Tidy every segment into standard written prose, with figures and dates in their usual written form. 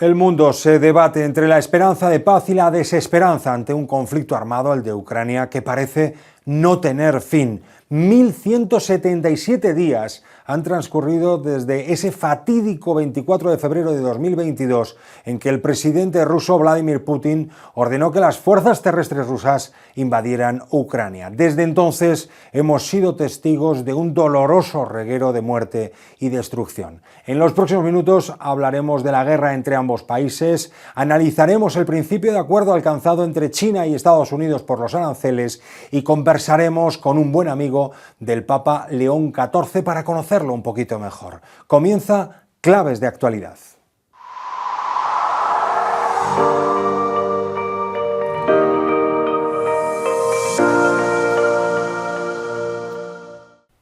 El mundo se debate entre la esperanza de paz y la desesperanza ante un conflicto armado, el de Ucrania, que parece no tener fin. 1177 días han transcurrido desde ese fatídico 24 de febrero de 2022 en que el presidente ruso Vladimir Putin ordenó que las fuerzas terrestres rusas invadieran Ucrania. Desde entonces hemos sido testigos de un doloroso reguero de muerte y destrucción. En los próximos minutos hablaremos de la guerra entre ambos países, analizaremos el principio de acuerdo alcanzado entre China y Estados Unidos por los aranceles y conversaremos con un buen amigo del Papa León XIV para conocerlo un poquito mejor. Comienza Claves de Actualidad.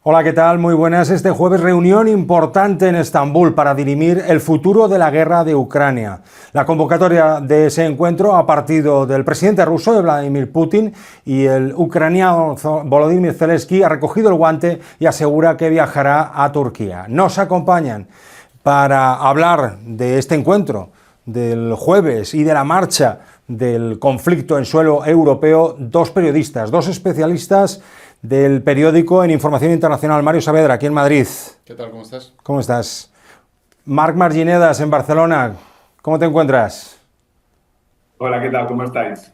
Hola, ¿qué tal? Muy buenas. Este jueves reunión importante en Estambul para dirimir el futuro de la guerra de Ucrania. La convocatoria de ese encuentro ha partido del presidente ruso, de Vladimir Putin, y el ucraniano Volodymyr Zelensky ha recogido el guante y asegura que viajará a Turquía. Nos acompañan para hablar de este encuentro del jueves y de la marcha del conflicto en suelo europeo dos periodistas, dos especialistas del periódico en Información Internacional. Mario Saavedra, aquí en Madrid. ¿Qué tal? ¿Cómo estás? ¿Cómo estás? Marc Marginedas, en Barcelona. ¿Cómo te encuentras? Hola, ¿qué tal? ¿Cómo estáis?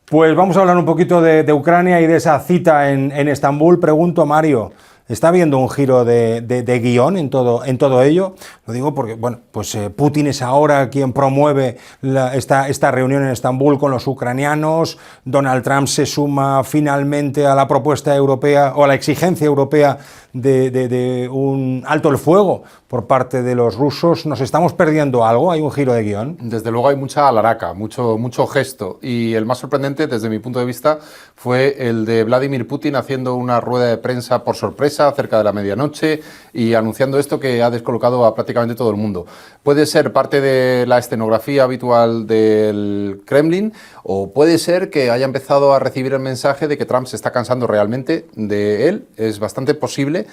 Pues vamos a hablar un poquito de Ucrania y de esa cita en Estambul. Pregunto a Mario, ¿está habiendo un giro de guión en todo ello? Lo digo porque, bueno, pues Putin es ahora quien promueve esta reunión en Estambul con los ucranianos. Donald Trump se suma finalmente a la propuesta europea o a la exigencia europea de un alto el fuego por parte de los rusos. ¿Nos estamos perdiendo algo? ¿Hay un giro de guión? Desde luego hay mucha alaraca, mucho gesto, y el más sorprendente desde mi punto de vista fue el de Vladimir Putin haciendo una rueda de prensa por sorpresa cerca de la medianoche y anunciando esto que ha descolocado a prácticamente todo el mundo. Puede ser parte de la escenografía habitual del Kremlin, o puede ser que haya empezado a recibir el mensaje de que Trump se está cansando realmente de él. Es bastante posible.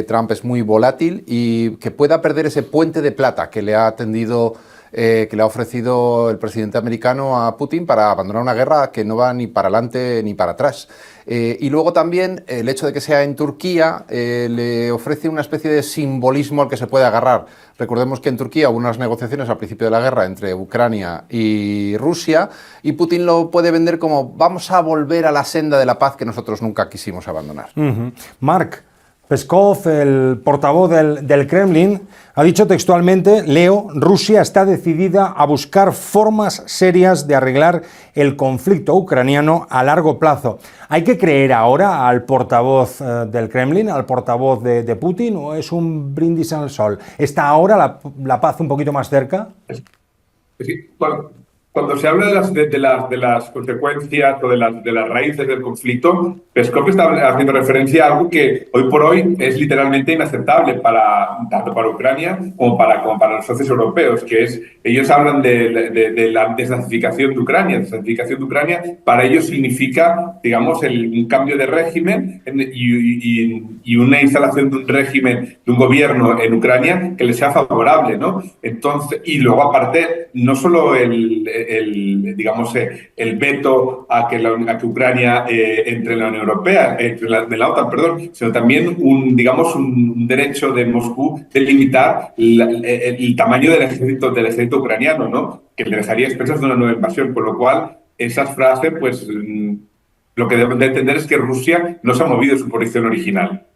Trump es muy volátil y que pueda perder ese puente de plata que le ha tendido, que le ha ofrecido el presidente americano a Putin para abandonar una guerra que no va ni para adelante ni para atrás. Y luego también el hecho de que sea en Turquía le ofrece una especie de simbolismo al que se puede agarrar. Recordemos que en Turquía hubo unas negociaciones al principio de la guerra entre Ucrania y Rusia, y Putin lo puede vender como vamos a volver a la senda de la paz que nosotros nunca quisimos abandonar. Marc, Peskov, el portavoz del Kremlin, ha dicho textualmente, leo, Rusia está decidida a buscar formas serias de arreglar el conflicto ucraniano a largo plazo. ¿Hay que creer ahora al portavoz del Kremlin, al portavoz de Putin, o es un brindis al sol? ¿Está ahora la paz un poquito más cerca? Sí, cuando se habla de las consecuencias o de las raíces del conflicto, Peskov está haciendo referencia a algo que hoy por hoy es literalmente inaceptable tanto para Ucrania como para los socios europeos, que es, ellos hablan de la desnazificación de Ucrania. Desnazificación de Ucrania para ellos significa, digamos, un cambio de régimen y una instalación de un régimen, de un gobierno en Ucrania que les sea favorable, ¿no? Entonces, y luego aparte, no solo el veto a que Ucrania entre en la Unión Europea, entre la OTAN, perdón, sino también un derecho de Moscú de limitar el tamaño del ejército ucraniano, ¿no? Que le dejaría expensas de una nueva invasión, con lo cual esas frases, pues lo que deben de entender es que Rusia no se ha movido de su posición original.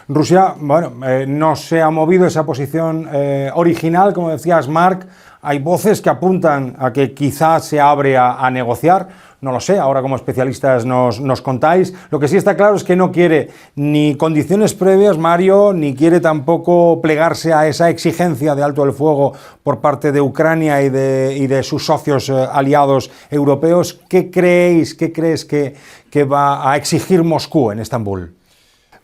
Rusia, bueno, no se ha movido esa posición original, como decías, Marc. Hay voces que apuntan a que quizás se abre a negociar. No lo sé, ahora como especialistas nos contáis. Lo que sí está claro es que no quiere ni condiciones previas, Mario, ni quiere tampoco plegarse a esa exigencia de alto el fuego por parte de Ucrania y de sus socios aliados europeos. ¿Qué crees que va a exigir Moscú en Estambul?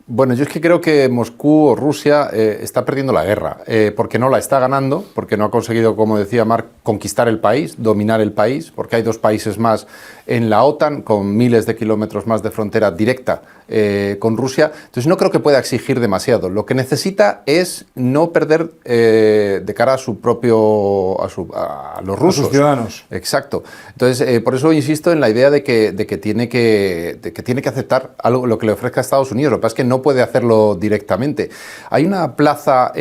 Bueno, yo es que creo que Moscú o Rusia está perdiendo la guerra, porque no la está ganando, porque no ha conseguido, como decía Marc, conquistar el país, dominar el país, porque hay dos países más en la OTAN, con miles de kilómetros más de frontera directa con Rusia. Entonces no creo que pueda exigir demasiado. Lo que necesita es no perder de cara a su propio a los rusos. A sus ciudadanos. Exacto. Entonces por eso insisto en la idea de que tiene que aceptar algo, lo que le ofrezca a Estados Unidos. Lo que pasa es que no puede hacerlo directamente. Hay una plaza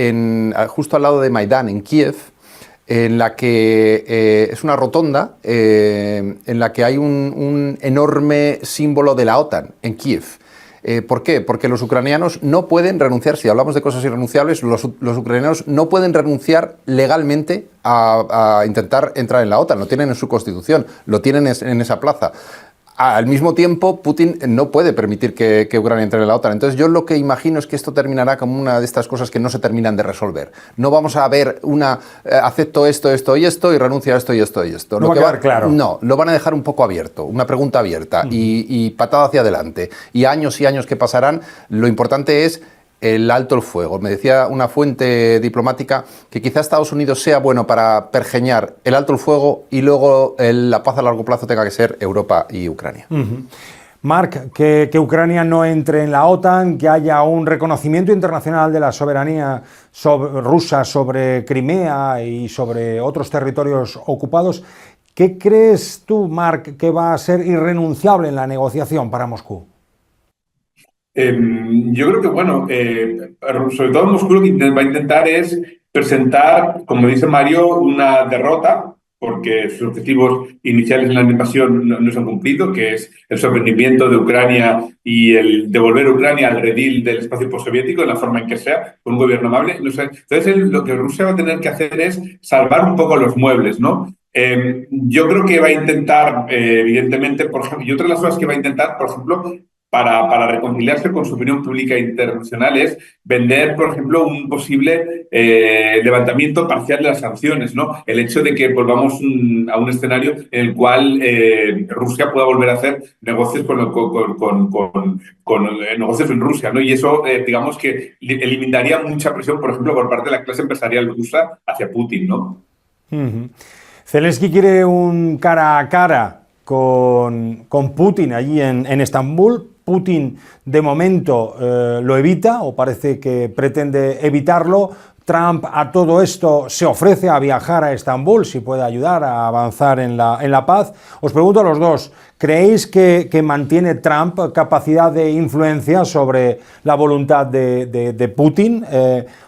justo al lado de Maidán, en Kiev, en la que es una rotonda, en la que hay un enorme símbolo de la OTAN en Kiev. ¿Por qué? Porque los ucranianos no pueden renunciar, si hablamos de cosas irrenunciables, los ucranianos no pueden renunciar legalmente a intentar entrar en la OTAN, lo tienen en su constitución, lo tienen en esa plaza. Al mismo tiempo, Putin no puede permitir que Ucrania entre en la OTAN. Entonces, yo lo que imagino es que esto terminará como una de estas cosas que no se terminan de resolver. No vamos a ver acepto esto y esto y renuncio a esto y esto y esto. No va a quedar claro. No, lo van a dejar un poco abierto, una pregunta abierta y patada hacia adelante. Y años que pasarán, lo importante es el alto el fuego. Me decía una fuente diplomática que quizá Estados Unidos sea bueno para pergeñar el alto el fuego y luego la paz a largo plazo tenga que ser Europa y Ucrania. Marc, que Ucrania no entre en la OTAN, que haya un reconocimiento internacional de la soberanía rusa sobre Crimea y sobre otros territorios ocupados. ¿Qué crees tú, Marc, que va a ser irrenunciable en la negociación para Moscú? Yo creo que, bueno, sobre todo Moscú lo que va a intentar es presentar, como dice Mario, una derrota, porque sus objetivos iniciales en la invasión no se han cumplido, que es el sometimiento de Ucrania y el devolver a Ucrania al redil del espacio postsoviético en la forma en que sea, con un gobierno amable. No sé. Entonces, lo que Rusia va a tener que hacer es salvar un poco los muebles, ¿no? Yo creo que va a intentar, evidentemente, por ejemplo, y otra de las cosas que va a intentar, por ejemplo, para reconciliarse con su opinión pública internacional es vender, por ejemplo, un posible levantamiento parcial de las sanciones, ¿no? El hecho de que volvamos a un escenario en el cual Rusia pueda volver a hacer negocios con negocios en Rusia, ¿no? Y eso, digamos que eliminaría mucha presión, por ejemplo, por parte de la clase empresarial rusa hacia Putin, ¿no? Zelensky quiere un cara a cara con Putin allí en Estambul. Putin, de momento, lo evita o parece que pretende evitarlo. Trump a todo esto se ofrece a viajar a Estambul si puede ayudar a avanzar en la paz. Os pregunto a los dos, ¿creéis que mantiene Trump capacidad de influencia sobre la voluntad de Putin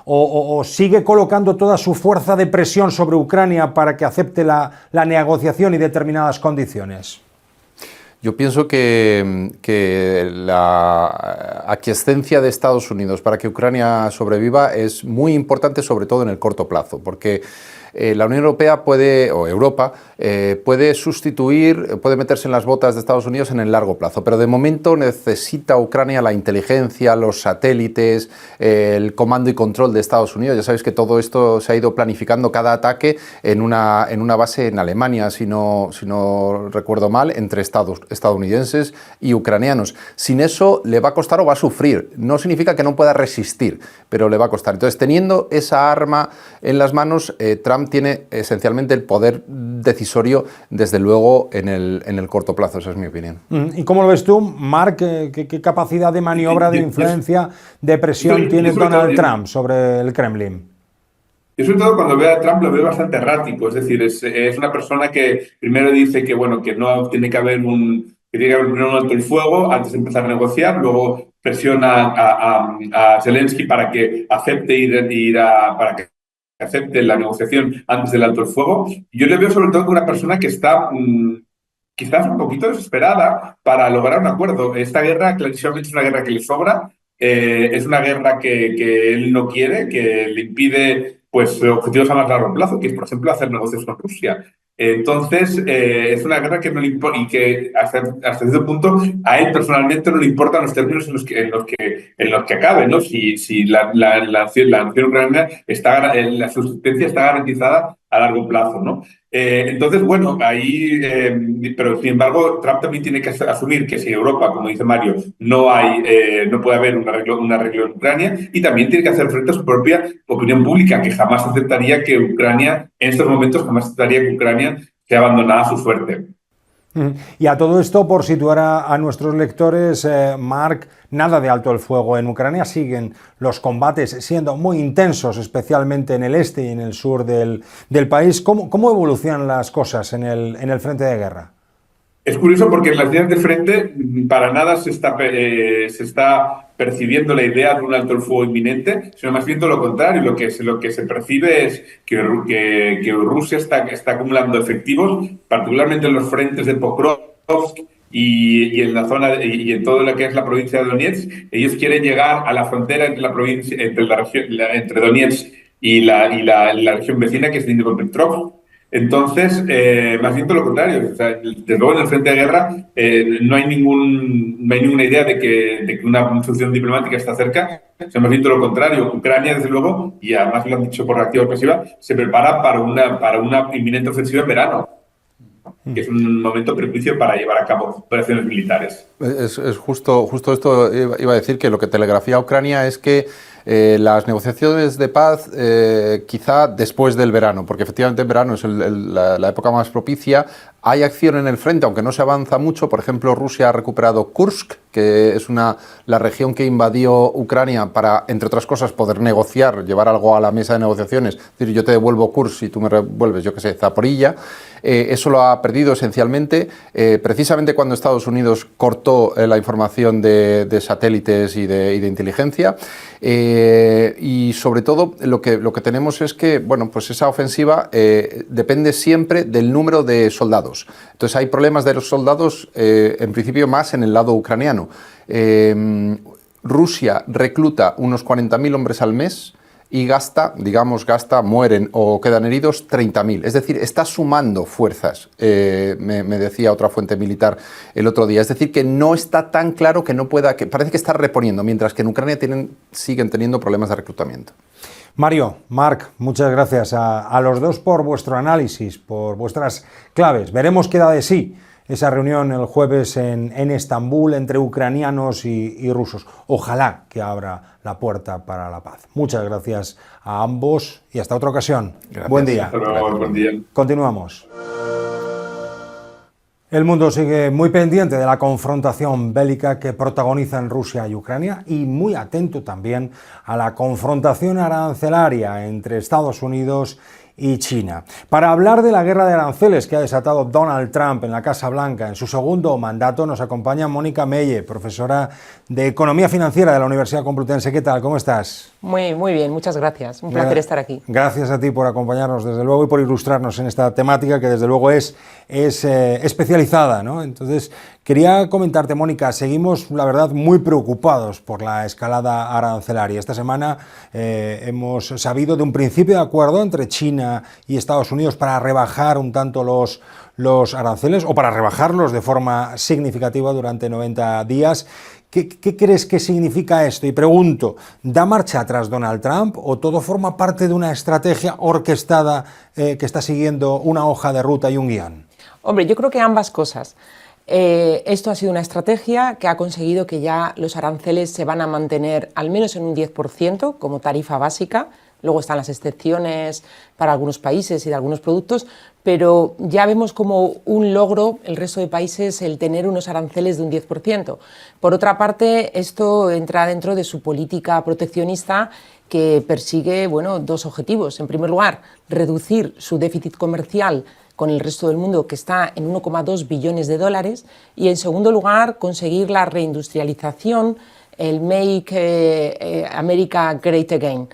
o sigue colocando toda su fuerza de presión sobre Ucrania para que acepte la negociación y determinadas condiciones? Yo pienso que la aquiescencia de Estados Unidos para que Ucrania sobreviva es muy importante, sobre todo en el corto plazo, porque la Unión Europea Europa puede sustituir, puede meterse en las botas de Estados Unidos en el largo plazo, pero de momento necesita Ucrania la inteligencia, los satélites, el comando y control de Estados Unidos. Ya sabéis que todo esto se ha ido planificando, cada ataque en una base en Alemania, si no recuerdo mal, entre estadounidenses y ucranianos. Sin eso le va a costar o va a sufrir. No significa que no pueda resistir, pero le va a costar. Entonces, teniendo esa arma en las manos, Trump tiene esencialmente el poder decisorio, desde luego, en el corto plazo. Esa es mi opinión. ¿Y cómo lo ves tú, Marc? ¿Qué capacidad de maniobra, de influencia, de presión tiene Donald Trump sobre el Kremlin? Yo sobre todo cuando veo a Trump lo veo bastante errático, es decir, es una persona que primero dice que, bueno, que no tiene que haber primero un alto el fuego antes de empezar a negociar, luego presiona a Zelensky para que acepte para que acepte la negociación antes del alto el fuego. Yo le veo sobre todo como una persona que está quizás un poquito desesperada para lograr un acuerdo. Esta guerra clarísimamente es una guerra que le sobra, es una guerra que él no quiere, que le impide pues objetivos a más largo plazo, que es, por ejemplo, hacer negocios con Rusia. Entonces, es una guerra que no le importa y que hasta cierto punto a él personalmente no le importan los términos en los que acabe, ¿no? Si la nación ucraniana la subsistencia está garantizada a largo plazo, ¿no? Entonces, bueno, ahí, pero sin embargo, Trump también tiene que asumir que si en Europa, como dice Mario, no puede haber un arreglo en Ucrania, y también tiene que hacer frente a su propia opinión pública, que jamás aceptaría que Ucrania, en estos momentos, jamás aceptaría que Ucrania sea abandonada a su suerte. Y a todo esto, por situar a nuestros lectores, Marc, nada de alto el fuego. En Ucrania siguen los combates siendo muy intensos, especialmente en el este y en el sur del país. ¿Cómo evolucionan las cosas en el frente de guerra? Es curioso porque en las líneas de frente para nada se está percibiendo la idea de un alto el fuego inminente, sino más bien todo lo contrario. Lo que se percibe es que Rusia está acumulando efectivos, particularmente en los frentes de Pokrovsk y en la zona y en todo lo que es la provincia de Donetsk. Ellos quieren llegar a la frontera entre la provincia, entre Donetsk y la región vecina, que es Dnipropetrovsk. Entonces, más bien todo lo contrario. O sea, desde luego en el frente de guerra no hay ninguna idea de que una solución diplomática está cerca. O sea, más bien todo lo contrario. Ucrania, desde luego, y además lo han dicho por activa o pasiva, se prepara para una inminente ofensiva en verano, que es un momento propicio para llevar a cabo operaciones militares. Es justo esto iba a decir, que lo que telegrafía Ucrania es que las negociaciones de paz quizá después del verano, porque efectivamente el verano es la época más propicia. Hay acción en el frente, aunque no se avanza mucho. Por ejemplo, Rusia ha recuperado Kursk, que es la región que invadió Ucrania para, entre otras cosas, poder negociar, llevar algo a la mesa de negociaciones. Es decir, yo te devuelvo Kursk y tú me devuelves, yo qué sé, Zaporilla. Eso lo ha perdido esencialmente, precisamente cuando Estados Unidos cortó la información de satélites y de inteligencia. Y sobre todo lo que tenemos es que, bueno, pues esa ofensiva depende siempre del número de soldados. Entonces hay problemas de los soldados, en principio más en el lado ucraniano. Rusia recluta unos 40.000 hombres al mes y mueren o quedan heridos 30.000. Es decir, está sumando fuerzas, me decía otra fuente militar el otro día. Es decir, que no está tan claro que parece que está reponiendo, mientras que en Ucrania siguen teniendo problemas de reclutamiento. Mario, Marc, muchas gracias a los dos por vuestro análisis, por vuestras claves. Veremos qué da de sí esa reunión el jueves en Estambul entre ucranianos y rusos. Ojalá que abra la puerta para la paz. Muchas gracias a ambos y hasta otra ocasión. Gracias. Buen día. Hasta luego, buen día. Continuamos. El mundo sigue muy pendiente de la confrontación bélica que protagonizan Rusia y Ucrania y muy atento también a la confrontación arancelaria entre Estados Unidos y China. Para hablar de la guerra de aranceles que ha desatado Donald Trump en la Casa Blanca en su segundo mandato, nos acompaña Mónica Melle, profesora de Economía Financiera de la Universidad Complutense. ¿Qué tal? ¿Cómo estás? Muy bien, muchas gracias. Un placer estar aquí. Gracias a ti por acompañarnos, desde luego, y por ilustrarnos en esta temática que, desde luego, es especializada, ¿no? Entonces, quería comentarte, Mónica, seguimos, la verdad, muy preocupados por la escalada arancelaria. Esta semana hemos sabido de un principio de acuerdo entre China y Estados Unidos para rebajar un tanto los aranceles, o para rebajarlos de forma significativa durante 90 días. ¿Qué crees que significa esto? Y pregunto, ¿da marcha atrás Donald Trump o todo forma parte de una estrategia orquestada que está siguiendo una hoja de ruta y un guión? Hombre, yo creo que ambas cosas. Esto ha sido una estrategia que ha conseguido que ya los aranceles se van a mantener al menos en un 10% como tarifa básica. Luego están las excepciones para algunos países y de algunos productos, pero ya vemos como un logro el resto de países el tener unos aranceles de un 10%. Por otra parte, esto entra dentro de su política proteccionista que persigue, bueno, dos objetivos. En primer lugar, reducir su déficit comercial con el resto del mundo, que está en 1,2 billones de dólares, y en segundo lugar, conseguir la reindustrialización, el Make America Great Again,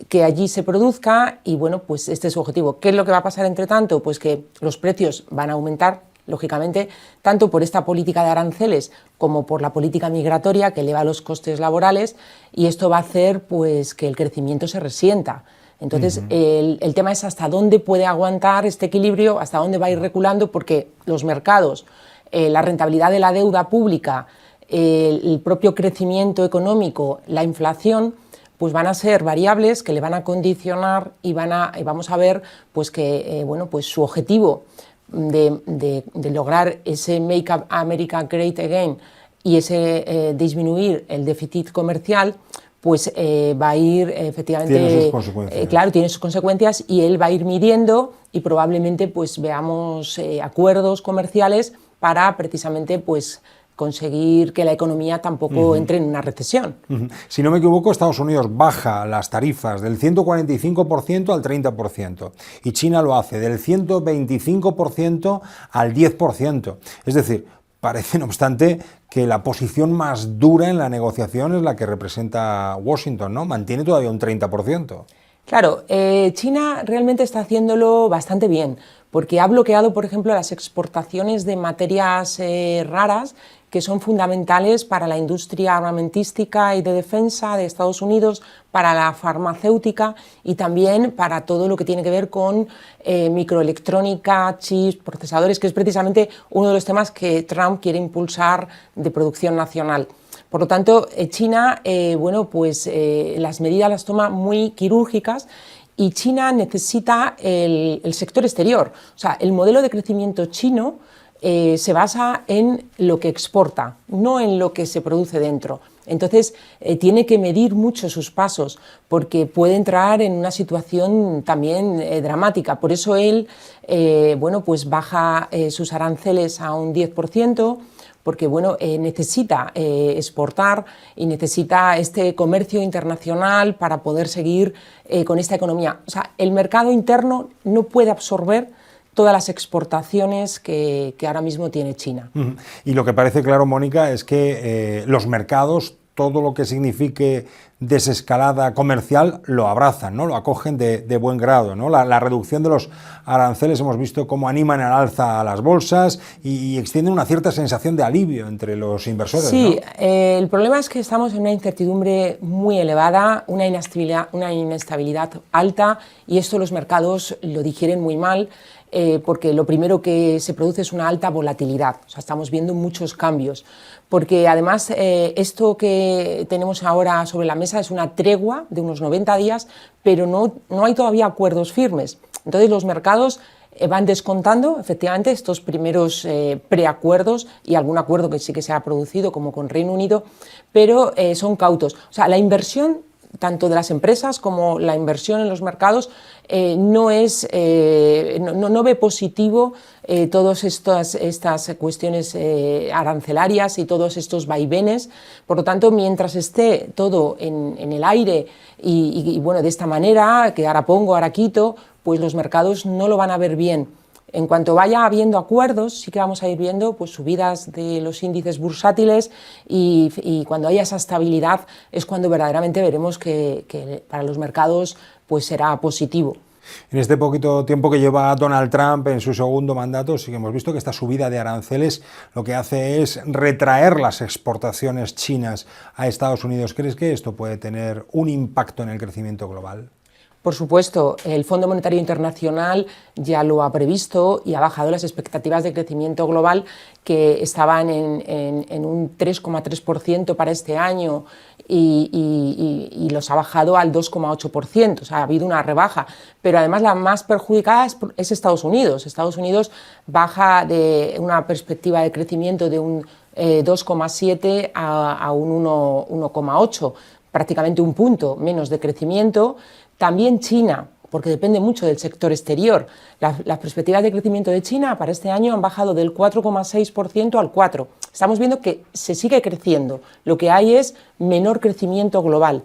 que allí se produzca, y bueno, pues este es su objetivo. ¿Qué es lo que va a pasar entre tanto? Pues que los precios van a aumentar, lógicamente, tanto por esta política de aranceles como por la política migratoria que eleva los costes laborales, y esto va a hacer pues que el crecimiento se resienta. Entonces, el tema es hasta dónde puede aguantar este equilibrio, hasta dónde va a ir reculando, porque los mercados, la rentabilidad de la deuda pública, el propio crecimiento económico, la inflación, pues van a ser variables que le van a condicionar y vamos a ver pues que bueno, pues su objetivo de lograr ese Make America Great Again y ese disminuir el déficit comercial, pues va a ir efectivamente, tiene sus consecuencias. Claro, tiene sus consecuencias, y él va a ir midiendo y probablemente pues veamos acuerdos comerciales para precisamente pues conseguir que la economía tampoco entre en una recesión. Si no me equivoco, Estados Unidos baja las tarifas del 145% al 30% y China lo hace del 125% al 10%. Es decir, parece, no obstante, que la posición más dura en la negociación es la que representa Washington, ¿no? Mantiene todavía un 30%. Claro, China realmente está haciéndolo bastante bien, porque ha bloqueado, por ejemplo, las exportaciones de materias raras que son fundamentales para la industria armamentística y de defensa de Estados Unidos, para la farmacéutica y también para todo lo que tiene que ver con microelectrónica, chips, procesadores, que es precisamente uno de los temas que Trump quiere impulsar de producción nacional. Por lo tanto, China, las medidas las toma muy quirúrgicas y China necesita el sector exterior. O sea, el modelo de crecimiento chino se basa en lo que exporta, no en lo que se produce dentro. Entonces, tiene que medir mucho sus pasos porque puede entrar en una situación también dramática. Por eso él baja sus aranceles a un 10%, porque necesita exportar y necesita este comercio internacional para poder seguir con esta economía. O sea, el mercado interno no puede absorber todas las exportaciones que ahora mismo tiene China. Y lo que parece claro, Mónica, es que los mercados, todo lo que signifique desescalada comercial, lo abrazan, ¿no? Lo acogen de buen grado, ¿no? La reducción de los aranceles hemos visto cómo animan al alza a las bolsas y extienden una cierta sensación de alivio entre los inversores. Sí, ¿no? El problema es que estamos en una incertidumbre muy elevada, una inestabilidad alta, y esto los mercados lo digieren muy mal. Porque lo primero que se produce es una alta volatilidad, o sea, estamos viendo muchos cambios, porque además esto que tenemos ahora sobre la mesa es una tregua de unos 90 días, pero no hay todavía acuerdos firmes. Entonces los mercados van descontando efectivamente estos primeros preacuerdos y algún acuerdo que sí que se ha producido, como con Reino Unido, pero son cautos. O sea, la inversión tanto de las empresas como la inversión en los mercados no ve positivo todas estas cuestiones arancelarias y todos estos vaivenes. Por lo tanto, mientras esté todo en el aire y de esta manera, que ahora pongo, ahora quito, pues los mercados no lo van a ver bien. En cuanto vaya habiendo acuerdos, sí que vamos a ir viendo pues, subidas de los índices bursátiles y cuando haya esa estabilidad es cuando verdaderamente veremos que para los mercados pues, será positivo. En este poquito tiempo que lleva Donald Trump en su segundo mandato, sí que hemos visto que esta subida de aranceles lo que hace es retraer las exportaciones chinas a Estados Unidos. ¿Crees que esto puede tener un impacto en el crecimiento global? Por supuesto, el Fondo Monetario Internacional ya lo ha previsto y ha bajado las expectativas de crecimiento global, que estaban en un 3,3% para este año y los ha bajado al 2,8%. O sea, ha habido una rebaja, pero además la más perjudicada es Estados Unidos. Estados Unidos baja de una perspectiva de crecimiento de un 2,7 a un 1,8, prácticamente un punto menos de crecimiento. También China, porque depende mucho del sector exterior. Las perspectivas de crecimiento de China para este año han bajado del 4,6% al 4%. Estamos viendo que se sigue creciendo. Lo que hay es menor crecimiento global.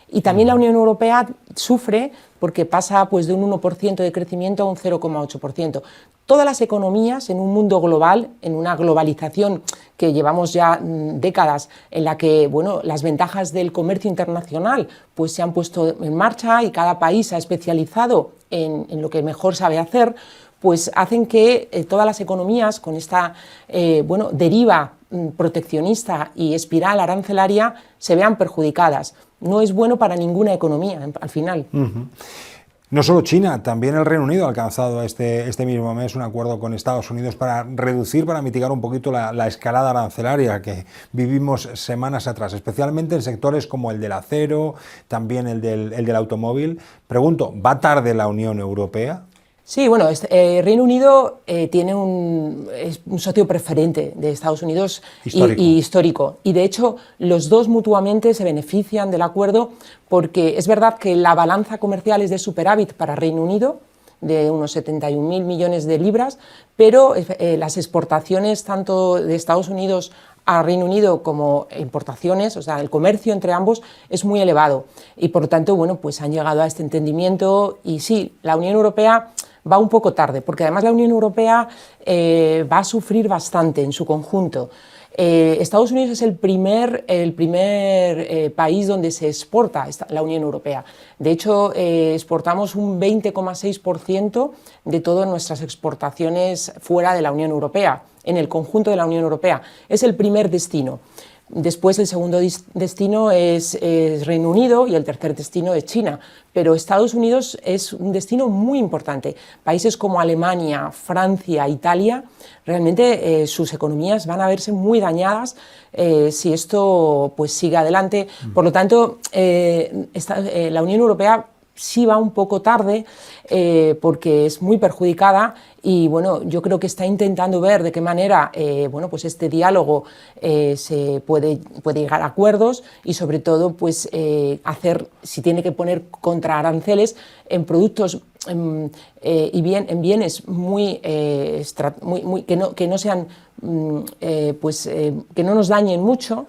Y también la Unión Europea sufre porque pasa pues, de un 1% de crecimiento a un 0,8%. Todas las economías en un mundo global, en una globalización que llevamos ya décadas, en la que las ventajas del comercio internacional pues, se han puesto en marcha y cada país se ha especializado en lo que mejor sabe hacer, pues hacen que todas las economías con esta deriva proteccionista y espiral arancelaria se vean perjudicadas. No es bueno para ninguna economía al final. No solo China, también el Reino Unido ha alcanzado este mismo mes un acuerdo con Estados Unidos para mitigar un poquito la escalada arancelaria que vivimos semanas atrás, especialmente en sectores como el del acero, también el del automóvil. Pregunto, ¿va tarde la Unión Europea? Sí, Reino Unido tiene un socio preferente de Estados Unidos histórico. Y de hecho los dos mutuamente se benefician del acuerdo porque es verdad que la balanza comercial es de superávit para Reino Unido de unos 71.000 millones de libras, pero las exportaciones tanto de Estados Unidos a Reino Unido como importaciones, o sea, el comercio entre ambos es muy elevado y por lo tanto, bueno, pues han llegado a este entendimiento y sí, la Unión Europea va un poco tarde, porque además la Unión Europea va a sufrir bastante en su conjunto. Estados Unidos es el primer país donde se exporta la Unión Europea. De hecho, exportamos un 20,6% de todas nuestras exportaciones fuera de la Unión Europea, en el conjunto de la Unión Europea. Es el primer destino. Después el segundo destino es Reino Unido y el tercer destino es China, pero Estados Unidos es un destino muy importante. Países como Alemania, Francia, Italia, realmente sus economías van a verse muy dañadas si esto pues sigue adelante. Por lo tanto, la Unión Europea sí va un poco tarde porque es muy perjudicada y bueno, yo creo que está intentando ver de qué manera bueno, pues este diálogo se puede llegar a acuerdos y sobre todo pues hacer, si tiene que poner contraaranceles en productos y en bienes muy, que no sean pues que no nos dañen mucho,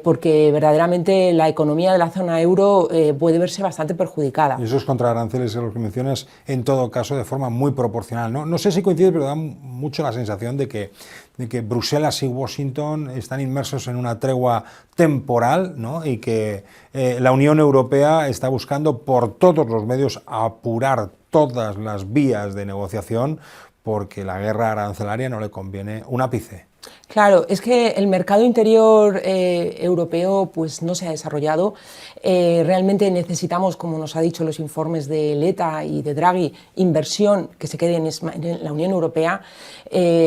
porque verdaderamente la economía de la zona euro puede verse bastante perjudicada. Y esos contraaranceles, los que mencionas, en todo caso, de forma muy proporcional, ¿no? No sé si coincide, pero da mucho la sensación de que Bruselas y Washington están inmersos en una tregua temporal, ¿no? Y que la Unión Europea está buscando por todos los medios apurar todas las vías de negociación porque la guerra arancelaria no le conviene un ápice. Claro, es que el mercado interior europeo pues no se ha desarrollado. Realmente necesitamos, como nos ha dicho los informes de Letta y de Draghi, inversión que se quede en la Unión Europea.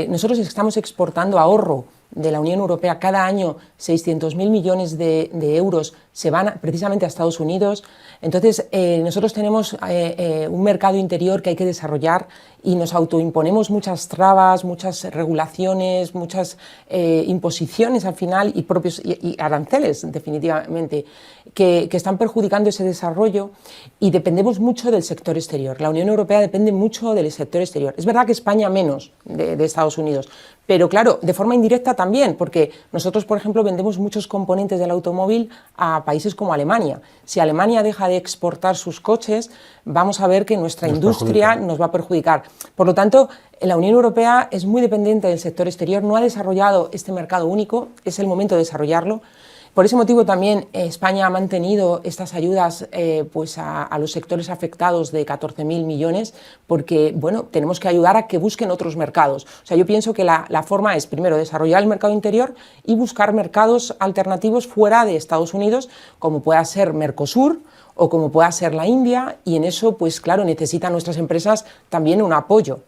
Nosotros estamos exportando ahorro de la Unión Europea cada año. 600.000 millones de euros se van precisamente a Estados Unidos. Entonces, nosotros tenemos un mercado interior que hay que desarrollar y nos autoimponemos muchas trabas, muchas regulaciones, muchas imposiciones al final y aranceles, definitivamente, que están perjudicando ese desarrollo y dependemos mucho del sector exterior. La Unión Europea depende mucho del sector exterior. Es verdad que España menos de Estados Unidos, pero claro, de forma indirecta también, porque nosotros, por ejemplo, vendemos muchos componentes del automóvil a países como Alemania. Si Alemania deja de exportar sus coches, vamos a ver que nuestra industria nos va a perjudicar. Por lo tanto, la Unión Europea es muy dependiente del sector exterior, no ha desarrollado este mercado único, es el momento de desarrollarlo. Por ese motivo también España ha mantenido estas ayudas pues a los sectores afectados de 14.000 millones porque bueno, tenemos que ayudar a que busquen otros mercados. O sea, yo pienso que la forma es primero desarrollar el mercado interior y buscar mercados alternativos fuera de Estados Unidos, como pueda ser Mercosur o como pueda ser la India, y en eso pues claro, necesitan nuestras empresas también un apoyo.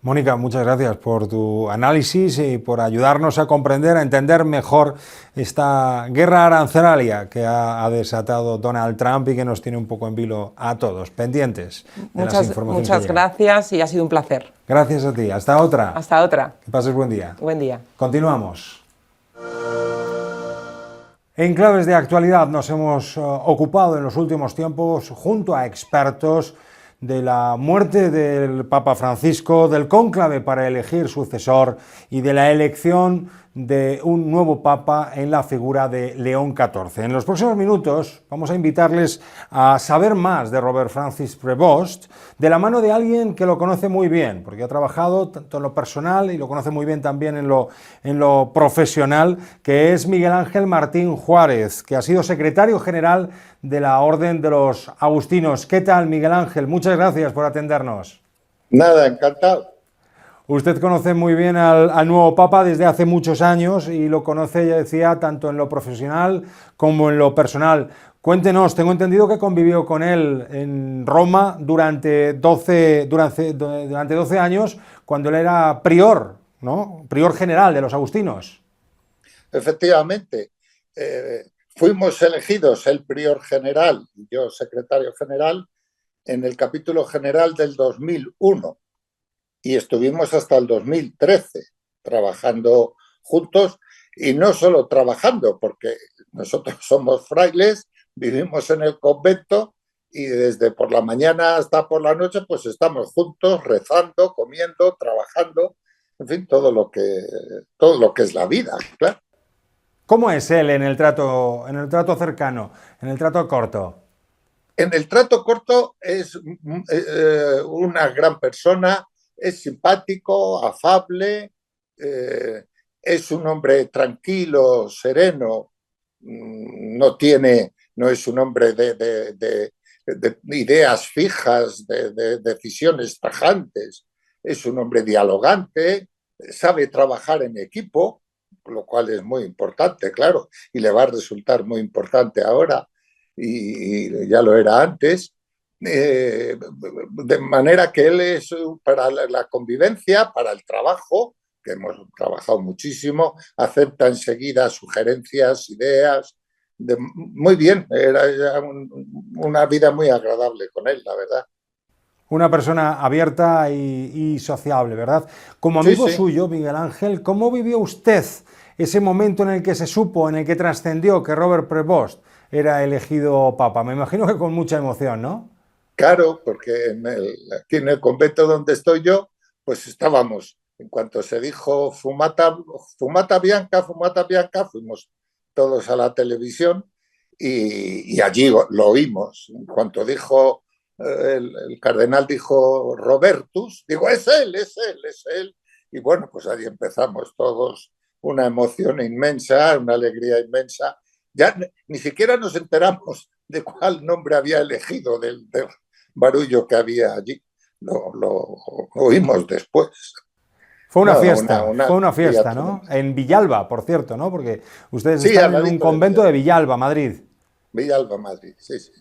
Mónica, muchas gracias por tu análisis y por ayudarnos a comprender, a entender mejor esta guerra arancelaria que ha desatado Donald Trump y que nos tiene un poco en vilo a todos, pendientes de las informaciones. Muchas gracias y ha sido un placer. Gracias a ti. Hasta otra. Hasta otra. Que pases buen día. Buen día. Continuamos. En claves de actualidad nos hemos ocupado en los últimos tiempos, junto a expertos, de la muerte del Papa Francisco, del cónclave para elegir sucesor y de la elección de un nuevo Papa en la figura de León XIV. En los próximos minutos vamos a invitarles a saber más de Robert Francis Prevost, de la mano de alguien que lo conoce muy bien, porque ha trabajado tanto en lo personal y lo conoce muy bien también en lo profesional, que es Miguel Ángel Martín Juárez, que ha sido secretario general de la Orden de los Agustinos. ¿Qué tal, Miguel Ángel? Muchas gracias por atendernos. Nada, encantado. Usted conoce muy bien al nuevo Papa desde hace muchos años y lo conoce, ya decía, tanto en lo profesional como en lo personal. Cuéntenos, tengo entendido que convivió con él en Roma durante 12 años, cuando él era prior, ¿no? Prior general de los agustinos. Efectivamente, fuimos elegidos el prior general y yo secretario general en el capítulo general del 2001. Y estuvimos hasta el 2013 trabajando juntos, y no solo trabajando, porque nosotros somos frailes, vivimos en el convento y desde por la mañana hasta por la noche pues estamos juntos, rezando, comiendo, trabajando, en fin, todo lo que es la vida, claro. ¿Cómo es él en el trato cercano, en el trato corto? En el trato corto es una gran persona, es simpático, afable, eh, es un hombre tranquilo, sereno, no es un hombre de ideas fijas, de decisiones tajantes, es un hombre dialogante, sabe trabajar en equipo, lo cual es muy importante, claro, y le va a resultar muy importante ahora y ya lo era antes, de manera que él es para la convivencia, para el trabajo, que hemos trabajado muchísimo, acepta enseguida sugerencias, ideas, muy bien, era una vida muy agradable con él, la verdad. Una persona abierta y sociable, ¿verdad? Como Sí, amigo sí. suyo, Miguel Ángel, ¿cómo vivió usted ese momento en el que se supo, en el que trascendió que Robert Prevost era elegido papa? Me imagino que con mucha emoción, ¿no? Claro, porque aquí en el convento donde estoy yo, pues estábamos, en cuanto se dijo fumata bianca, fuimos todos a la televisión y allí lo oímos. En cuanto dijo, el cardenal dijo Robertus, digo, es él, es él, es él. Y bueno, pues ahí empezamos todos, una emoción inmensa, una alegría inmensa. Ya ni siquiera nos enteramos de cuál nombre había elegido del barullo que había allí. Lo oímos después. Nada, Fue una día fiesta, ¿no? tremendo. En Villalba, por cierto, ¿no? Porque ustedes Sí, están al en un ladito de convento de Villalba, Madrid. Villalba, Madrid, sí, sí.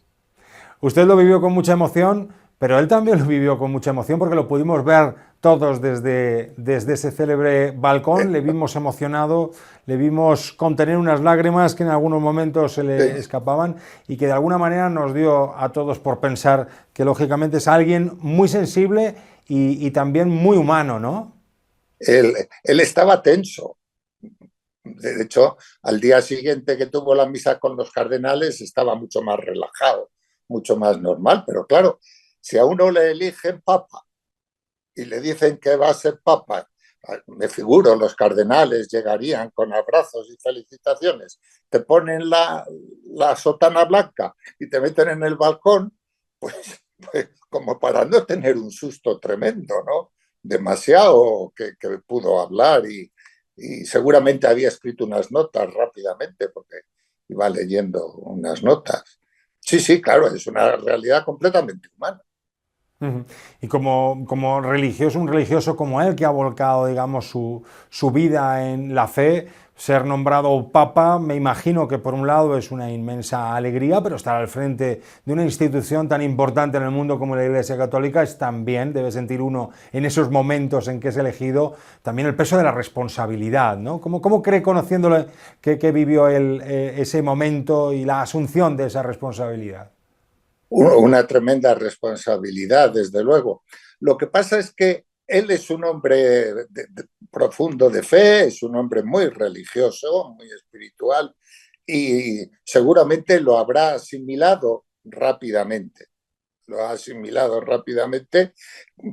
Usted lo vivió con mucha emoción, pero él también lo vivió con mucha emoción porque lo pudimos ver todos desde ese célebre balcón, le vimos emocionado, le vimos contener unas lágrimas que en algunos momentos se le Sí. escapaban y que de alguna manera nos dio a todos por pensar que lógicamente es alguien muy sensible y también muy humano, ¿no? Él estaba tenso. De hecho, al día siguiente que tuvo la misa con los cardenales estaba mucho más relajado, mucho más normal. Pero claro, si a uno le eligen papa y le dicen que va a ser papa, me figuro, los cardenales llegarían con abrazos y felicitaciones, te ponen la sotana blanca y te meten en el balcón, pues, pues como para no tener un susto tremendo, ¿no? Demasiado que pudo hablar y seguramente había escrito unas notas rápidamente porque iba leyendo unas notas. Sí, sí, claro, es una realidad completamente humana. Ujú. Y como religioso, un religioso como él, que ha volcado, digamos, su vida en la fe, ser nombrado papa, me imagino que por un lado es una inmensa alegría, pero estar al frente de una institución tan importante en el mundo como la Iglesia Católica es también, debe sentir uno en esos momentos en que es elegido, también el peso de la responsabilidad, ¿no? ¿Cómo cree, conociéndole, que vivió él ese momento y la asunción de esa responsabilidad? Una tremenda responsabilidad, desde luego. Lo que pasa es que él es un hombre profundo de fe, es un hombre muy religioso, muy espiritual y seguramente lo habrá asimilado rápidamente. Lo ha asimilado rápidamente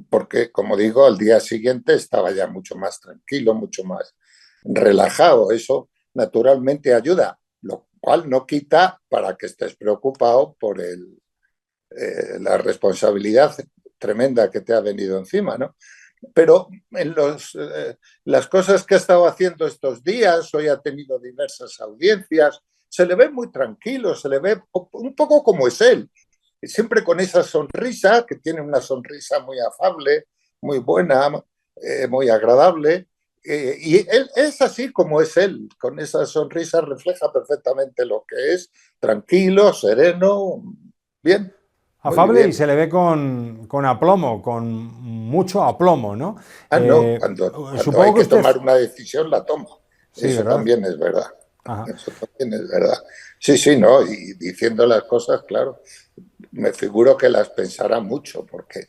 porque, como digo, al día siguiente estaba ya mucho más tranquilo, mucho más relajado. Eso naturalmente ayuda, lo cual no quita para que estés preocupado por la responsabilidad tremenda que te ha venido encima, ¿no? Pero en las cosas que ha estado haciendo estos días, hoy ha tenido diversas audiencias, se le ve muy tranquilo, se le ve un poco como es él, siempre con esa sonrisa, que tiene una sonrisa muy afable, muy buena, muy agradable, y él es así como es él, con esa sonrisa refleja perfectamente lo que es, tranquilo, sereno, bien. Muy Afable y bien. se le ve con aplomo, con mucho aplomo, ¿no? Ah, no, cuando hay Supongo que que usted... tomar una decisión, la toma. Sí, Eso ¿verdad? también es verdad. Ajá. Eso también es verdad. Sí, sí, no, y diciendo las cosas, claro, me figuro que las pensará mucho, porque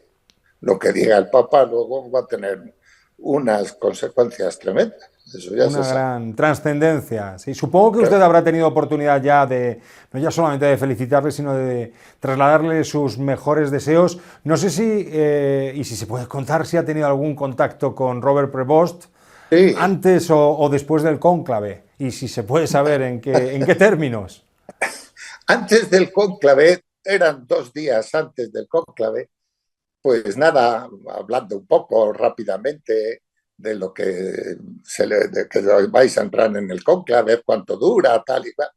lo que diga el Papa luego va a tener unas consecuencias tremendas. Eso ya Una se sabe. gran trascendencia. Sí, supongo que usted habrá tenido oportunidad ya de, no ya solamente de felicitarle, sino de trasladarle sus mejores deseos. No sé si, y si se puede contar, si ha tenido algún contacto con Robert Prevost Sí, antes o después del cónclave, y si se puede saber en qué términos. antes del cónclave, eran 2 días antes del cónclave, pues nada, hablando un poco rápidamente de lo que, de que vais a entrar en el cónclave, cuánto dura, tal y cual.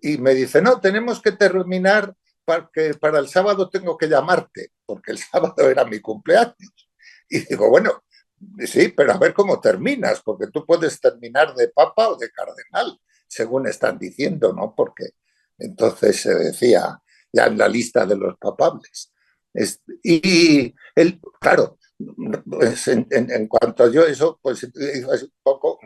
Y me dice, no, tenemos que terminar porque para el sábado tengo que llamarte, porque el sábado era mi cumpleaños. Y digo, bueno, sí, pero a ver cómo terminas, porque tú puedes terminar de papa o de cardenal, según están diciendo, ¿no? Porque entonces se decía ya en la lista de los papables. Y él, claro, pues en cuanto a yo eso, pues es un poco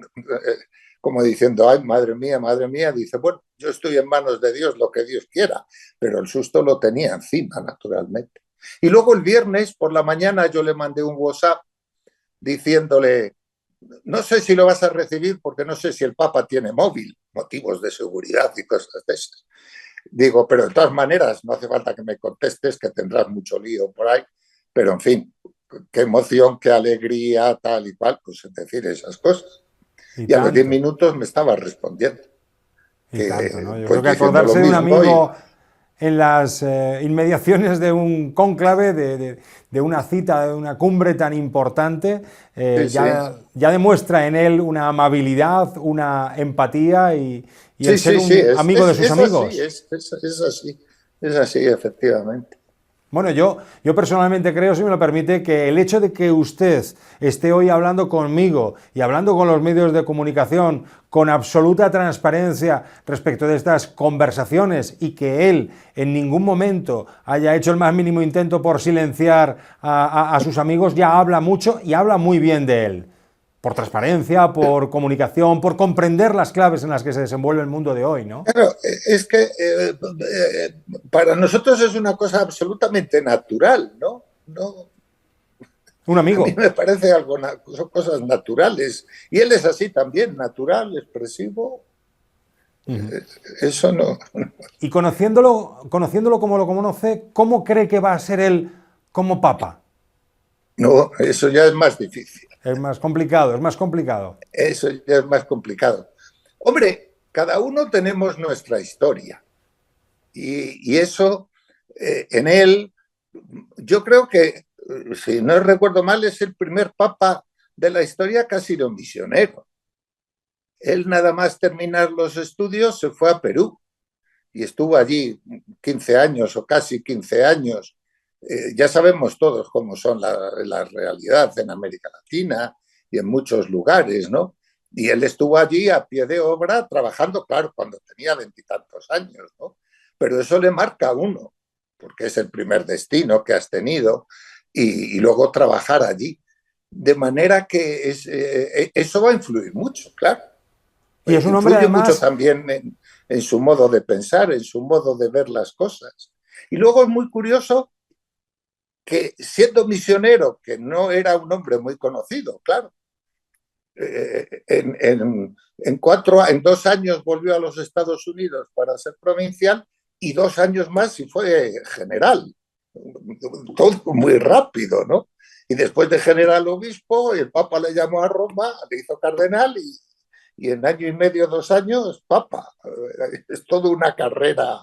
como diciendo, ay, madre mía, dice, bueno, yo estoy en manos de Dios, lo que Dios quiera, pero el susto lo tenía encima, naturalmente. Y luego el viernes por la mañana yo le mandé un WhatsApp diciéndole, no sé si lo vas a recibir porque no sé si el Papa tiene móvil, motivos de seguridad y cosas de esas. Digo, pero de todas maneras, no hace falta que me contestes, que tendrás mucho lío por ahí, pero en fin, qué emoción, qué alegría, tal y cual, pues es decir esas cosas. Y Y a los 10 tanto, minutos me estaba respondiendo, y tanto, ¿no? Yo creo pues que diciendo lo acordarse de un mismo y amigo en las inmediaciones de un cónclave, de una cita, de una cumbre tan importante, sí, sí, ya demuestra en él una amabilidad, una empatía y el sí, ser sí, sí, un amigo de sus es así, amigos. es así, efectivamente. Bueno, yo personalmente creo, si me lo permite, que el hecho de que usted esté hoy hablando conmigo y hablando con los medios de comunicación con absoluta transparencia respecto de estas conversaciones y que él en ningún momento haya hecho el más mínimo intento por silenciar a sus amigos, ya habla mucho y habla muy bien de él. Por transparencia, por comunicación, por comprender las claves en las que se desenvuelve el mundo de hoy, ¿no? Claro, es que para nosotros es una cosa absolutamente natural, ¿no? No, Un a mí amigo. me parece algo, son cosas naturales. Y él es así también, natural, expresivo. Eso no. Y conociéndolo como lo conoce, ¿cómo cree que va a ser él como papa? No, eso ya es más difícil. Es más complicado, es más complicado. Eso ya es más complicado. Hombre, cada uno tenemos nuestra historia. Y eso, en él, yo creo que, si no recuerdo mal, es el primer papa de la historia que ha sido misionero. Él nada más terminar los estudios se fue a Perú y estuvo allí 15 años o casi 15 años. Ya sabemos todos cómo son la realidad en América Latina y en muchos lugares, ¿no? Y él estuvo allí a pie de obra trabajando, claro, cuando tenía 20 y tantos años, ¿no? Pero eso le marca a uno, porque es el primer destino que has tenido y luego trabajar allí. De manera que eso va a influir mucho, claro. Y es un hombre Influye mucho además, también en su modo de pensar, en su modo de ver las cosas. Y luego es muy curioso que siendo misionero, que no era un hombre muy conocido, claro, en 2 años volvió a los Estados Unidos para ser provincial y 2 años más y fue general. Todo muy rápido, ¿no? Y después de general obispo, el Papa le llamó a Roma, le hizo cardenal y en año y medio, 2 años, Papa. Es toda una carrera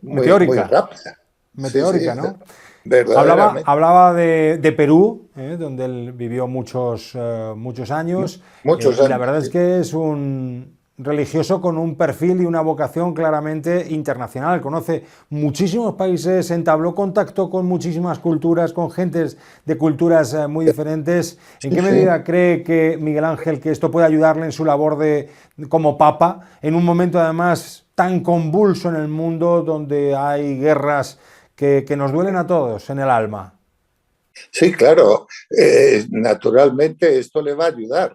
muy meteórica, rápida. Sí, sí, meteórica, ¿no? verdaderamente. Hablaba de Perú, donde él vivió muchos años, Muchos y la años, verdad es sí. que es un religioso con un perfil y una vocación claramente internacional. Conoce muchísimos países, entabló contacto con muchísimas culturas, con gentes de culturas muy diferentes. ¿En Sí, qué sí. medida cree que Miguel Ángel que esto puede ayudarle en su labor como papa, en un momento además tan convulso en el mundo donde hay guerras que nos duelen a todos en el alma? Sí, claro. Naturalmente esto le va a ayudar.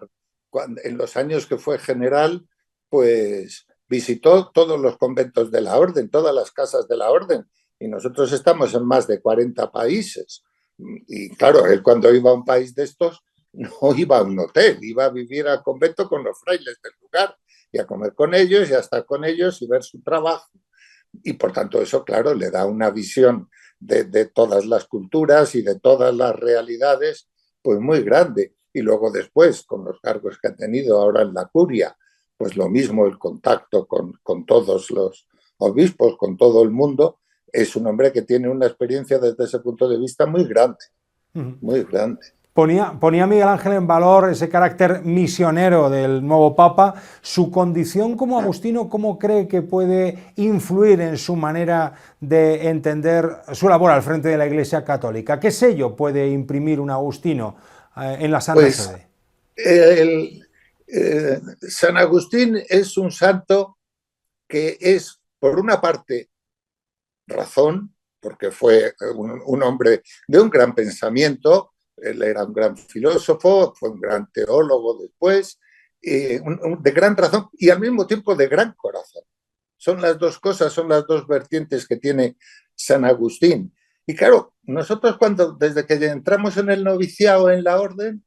En los años que fue general, pues visitó todos los conventos de la orden, todas las casas de la orden, y nosotros estamos en más de 40 países. Y claro, él cuando iba a un país de estos, no iba a un hotel, iba a vivir al convento con los frailes del lugar y a comer con ellos y a estar con ellos y ver su trabajo. Y por tanto eso, claro, le da una visión de todas las culturas y de todas las realidades pues muy grande. Y luego después, con los cargos que ha tenido ahora en la curia, pues lo mismo, el contacto con todos los obispos, con todo el mundo, es un hombre que tiene una experiencia desde ese punto de vista muy grande, muy grande. Ponía Miguel Ángel en valor ese carácter misionero del nuevo Papa. Su condición como agustino, ¿cómo cree que puede influir en su manera de entender su labor al frente de la Iglesia Católica? ¿Qué sello puede imprimir un agustino en la Santa Sede? San Agustín es un santo que es, por una parte, razón, porque fue un hombre de un gran pensamiento. Él era un gran filósofo, fue un gran teólogo después, de gran razón y al mismo tiempo de gran corazón. Son las dos cosas, son las dos vertientes que tiene San Agustín. Y claro, nosotros desde que entramos en el noviciado en la orden,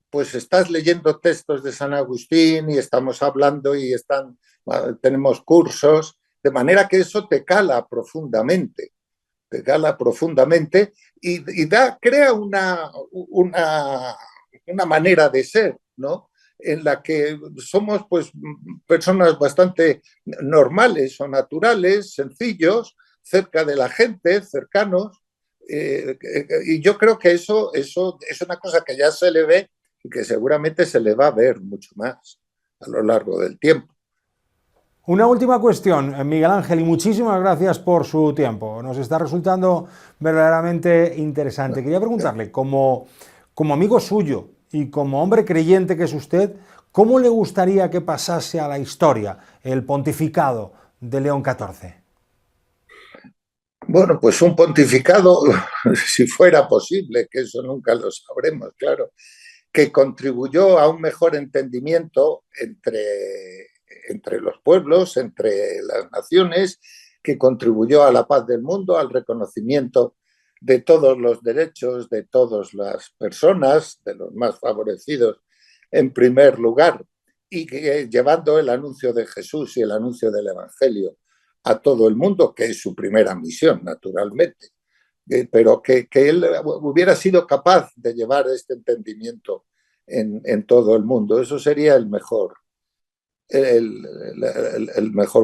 pues estás leyendo textos de San Agustín y estamos hablando y tenemos cursos, de manera que eso te cala profundamente. Y crea una manera de ser, ¿no? En la que somos pues personas bastante normales o naturales, sencillos, cerca de la gente, cercanos, y yo creo que eso es una cosa que ya se le ve y que seguramente se le va a ver mucho más a lo largo del tiempo. Una última cuestión, Miguel Ángel, y muchísimas gracias por su tiempo. Nos está resultando verdaderamente interesante. Quería preguntarle, como amigo suyo y como hombre creyente que es usted, ¿cómo le gustaría que pasase a la historia el pontificado de León XIV? Bueno, pues un pontificado, si fuera posible, que eso nunca lo sabremos, claro, que contribuyó a un mejor entendimiento entre los pueblos, entre las naciones, que contribuyó a la paz del mundo, al reconocimiento de todos los derechos de todas las personas, de los más favorecidos en primer lugar, y que llevando el anuncio de Jesús y el anuncio del Evangelio a todo el mundo, que es su primera misión, naturalmente, pero que él hubiera sido capaz de llevar este entendimiento en todo el mundo. Eso sería el mejor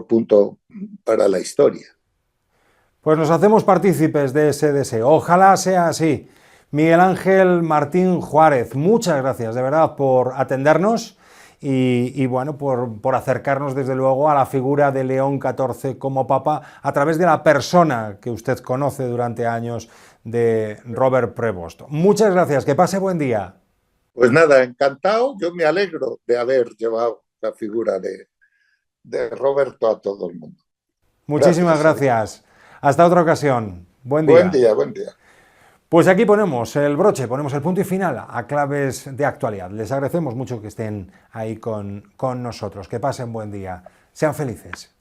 punto para la historia. Pues nos hacemos partícipes de ese deseo. Ojalá sea así. Miguel Ángel Martín Juárez, muchas gracias de verdad por atendernos y bueno, por acercarnos desde luego a la figura de León XIV como Papa a través de la persona que usted conoce durante años de Robert Prevost. Muchas gracias, que pase buen día. Pues nada, encantado. Yo me alegro de haber llevado la figura de Roberto a todo el mundo. Muchísimas gracias. Hasta otra ocasión. Buen día. Buen día, buen día. Pues aquí ponemos el broche, ponemos el punto y final a Claves de Actualidad. Les agradecemos mucho que estén ahí con nosotros. Que pasen buen día. Sean felices.